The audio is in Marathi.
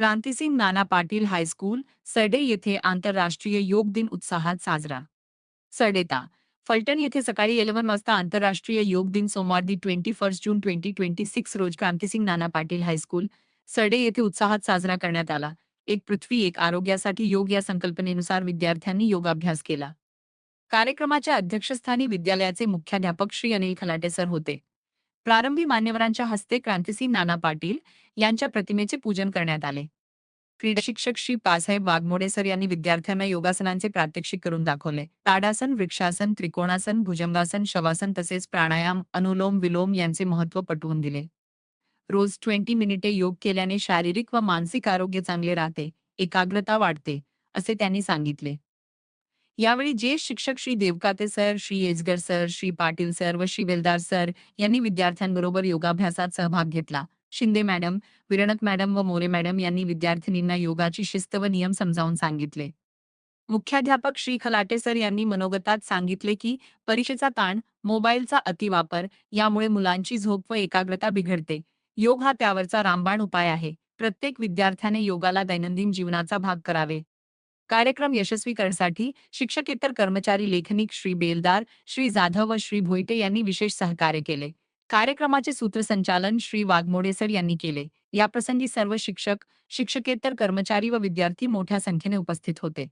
क्रांतिसिंग नाना पाटील हायस्कूल, सरडे येथे आंतरराष्ट्रीय योग दिन उत्साहात साजरा. सरडेता फलटण येथे सकाळी 11 वाजता आंतरराष्ट्रीय योग दिन सोमवार 21 जून 2026 रोज क्रांतिसिंग नाना पाटील हायस्कूल, सरडे येथे उत्साहात साजरा करण्यात आला. एक पृथ्वी एक आरोग्यासाठी योग या संकल्पनेनुसार विद्यार्थ्यांनी योगाभ्यास केला. कार्यक्रमाच्या अध्यक्षस्थानी विद्यालयाचे मुख्याध्यापक श्री अनिल खलाटे सर होते. प्रारंभी मान्यवरांच्या हस्ते क्रांतिसिंग नाना पाटील यांच्या प्रतिमेचे पूजन करण्यात आले. क्रीडा शिक्षक श्री पासाहेब वाघमोडे सर यांनी विद्यार्थ्यांना योगासनांचे प्रात्यक्षिक करून दाखवले. ताडासन, वृक्षासन, त्रिकोणासन, भुजंगासन, शवासन तसेच प्राणायाम, अनुलोम विलोम यांचे महत्त्व पटवून दिले. रोज 20 मिनिटे योग केल्याने शारीरिक व मानसिक आरोग्य चांगले राहते, एकाग्रता वाढते, असे त्यांनी सांगितले. यावेळी ज्येष्ठ शिक्षक Shri Devkate sir, Shri Yejgar sir, Shri Patil sir व श्री वेलदार सर यांनी विद्यार्थ्यांबरोबर योगाभ्यासात सहभाग घेतला. शिंदे मॅडम, विरणक मॅडम व मोरे मॅडम यांनी विद्यार्थिनींना योगाची शिस्त व नियम समजावून सांगितले. मुख्याध्यापक श्री खलाटे सर यांनी मनोगतात सांगितले की परीक्षेचा ताण, मोबाईलचा अतिवापर यामुळे मुलांची झोप व एकाग्रता बिघडते. योग हा त्यावरचा रामबाण उपाय आहे. प्रत्येक विद्यार्थ्याने योगाला दैनंदिन जीवनाचा भाग करावे. कार्यक्रम यशस्वी करण्यासाठी शिक्षकेतर कर्मचारी लेखनिक श्री बेलदार, श्री जाधव व श्री भोईटे यांनी विशेष सहकार्य केले. कार्यक्रमाचे सूत्रसंचालन श्री वाघमोडे सर यांनी केले. याप्रसंगी सर्व शिक्षक, शिक्षकेतर कर्मचारी व विद्यार्थी मोठ्या संख्येने उपस्थित होते.